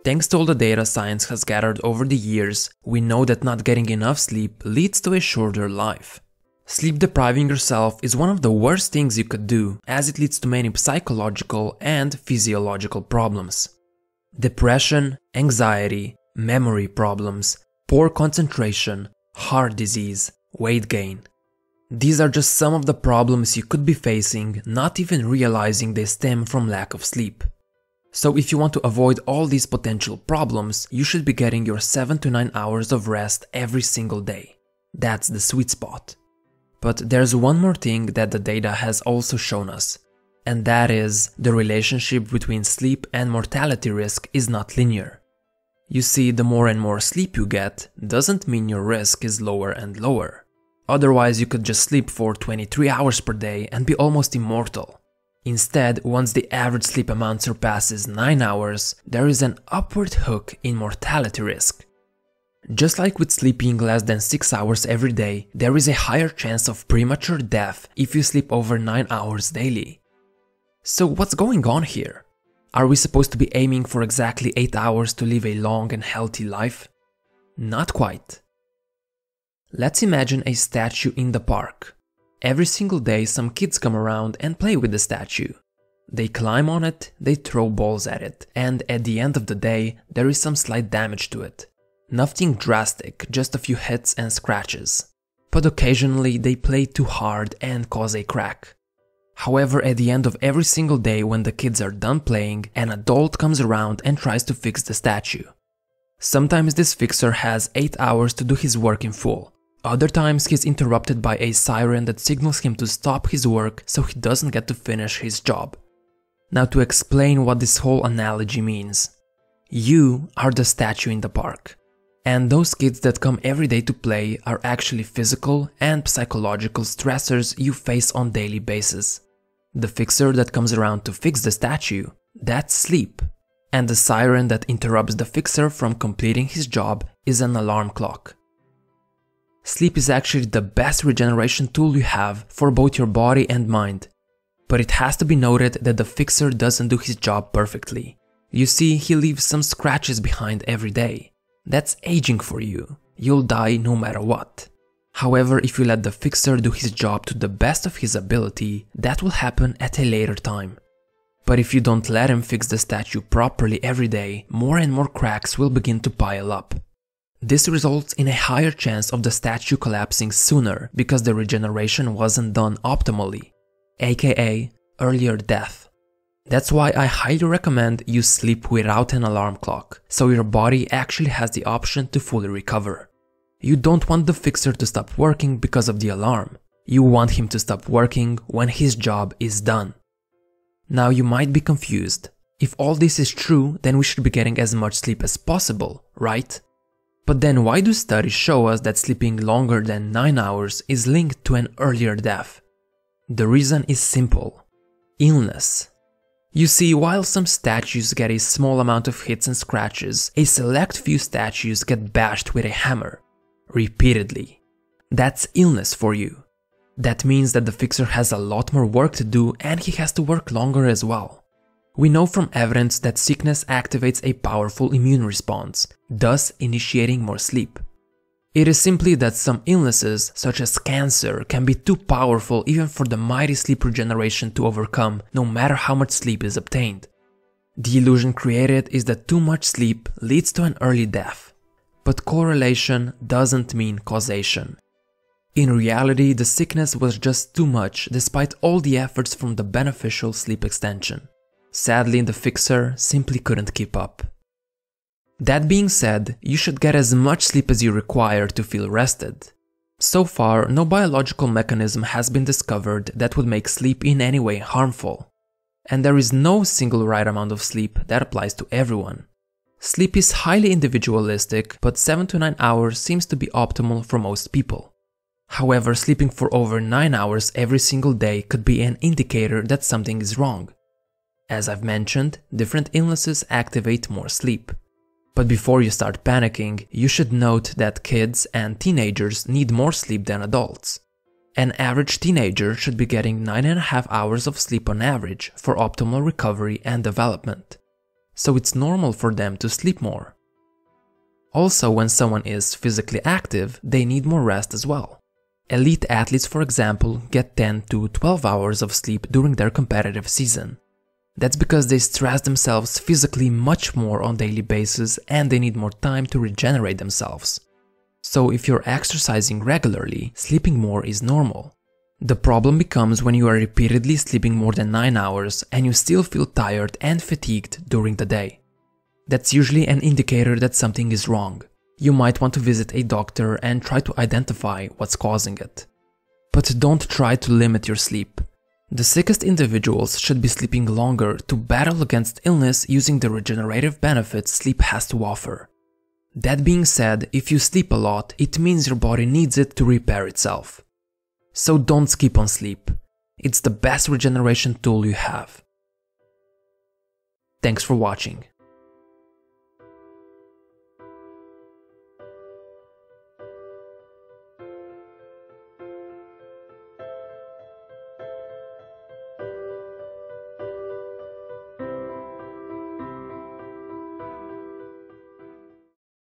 Thanks to all the data science has gathered over the years, we know that not getting enough sleep leads to a shorter life. Sleep depriving yourself is one of the worst things you could do, as it leads to many psychological and physiological problems. Depression, anxiety, memory problems, poor concentration, heart disease, weight gain. These are just some of the problems you could be facing, not even realizing they stem from lack of sleep. So if you want to avoid all these potential problems, you should be getting your 7 to 9 hours of rest every single day. That's the sweet spot. But there's one more thing that the data has also shown us, and that is the relationship between sleep and mortality risk is not linear. You see, the more and more sleep you get doesn't mean your risk is lower and lower. Otherwise, you could just sleep for 23 hours per day and be almost immortal. Instead, once the average sleep amount surpasses 9 hours, there is an upward hook in mortality risk. Just like with sleeping less than 6 hours every day, there is a higher chance of premature death if you sleep over 9 hours daily. So what's going on here? Are we supposed to be aiming for exactly 8 hours to live a long and healthy life? Not quite. Let's imagine a statue in the park. Every single day some kids come around and play with the statue. They climb on it, they throw balls at it, and at the end of the day there is some slight damage to it. Nothing drastic, just a few hits and scratches. But occasionally they play too hard and cause a crack. However, at the end of every single day when the kids are done playing, an adult comes around and tries to fix the statue. Sometimes this fixer has 8 hours to do his work in full. Other times he's interrupted by a siren that signals him to stop his work so he doesn't get to finish his job. Now to explain what this whole analogy means. You are the statue in the park. And those kids that come every day to play are actually physical and psychological stressors you face on a daily basis. The fixer that comes around to fix the statue, that's sleep. And the siren that interrupts the fixer from completing his job is an alarm clock. Sleep is actually the best regeneration tool you have for both your body and mind. But it has to be noted that the fixer doesn't do his job perfectly. You see, he leaves some scratches behind every day. That's aging for you. You'll die no matter what. However, if you let the fixer do his job to the best of his ability, that will happen at a later time. But if you don't let him fix the statue properly every day, more and more cracks will begin to pile up. This results in a higher chance of the statue collapsing sooner because the regeneration wasn't done optimally, aka earlier death. That's why I highly recommend you sleep without an alarm clock, so your body actually has the option to fully recover. You don't want the fixer to stop working because of the alarm. You want him to stop working when his job is done. Now you might be confused. If all this is true, then we should be getting as much sleep as possible, right? But then why do studies show us that sleeping longer than 9 hours is linked to an earlier death? The reason is simple. Illness. You see, while some statues get a small amount of hits and scratches, a select few statues get bashed with a hammer. Repeatedly. That's illness for you. That means that the fixer has a lot more work to do and he has to work longer as well. We know from evidence that sickness activates a powerful immune response, thus initiating more sleep. It is simply that some illnesses, such as cancer, can be too powerful even for the mighty sleep regeneration to overcome, no matter how much sleep is obtained. The illusion created is that too much sleep leads to an early death. But correlation doesn't mean causation. In reality, the sickness was just too much despite all the efforts from the beneficial sleep extension. Sadly, the fixer simply couldn't keep up. That being said, you should get as much sleep as you require to feel rested. So far, no biological mechanism has been discovered that would make sleep in any way harmful. And there is no single right amount of sleep that applies to everyone. Sleep is highly individualistic, but 7 to 9 hours seems to be optimal for most people. However, sleeping for over 9 hours every single day could be an indicator that something is wrong. As I've mentioned, different illnesses activate more sleep. But before you start panicking, you should note that kids and teenagers need more sleep than adults. An average teenager should be getting 9.5 hours of sleep on average for optimal recovery and development. so it's normal for them to sleep more. Also, when someone is physically active, they need more rest as well. Elite athletes, for example, get 10 to 12 hours of sleep during their competitive season. That's because they stress themselves physically much more on a daily basis and they need more time to regenerate themselves. So if you're exercising regularly, sleeping more is normal. The problem becomes when you are repeatedly sleeping more than 9 hours and you still feel tired and fatigued during the day. That's usually an indicator that something is wrong. You might want to visit a doctor and try to identify what's causing it. But don't try to limit your sleep. The sickest individuals should be sleeping longer to battle against illness using the regenerative benefits sleep has to offer. That being said, if you sleep a lot, it means your body needs it to repair itself. So don't skip on sleep. It's the best regeneration tool you have. Thanks for watching.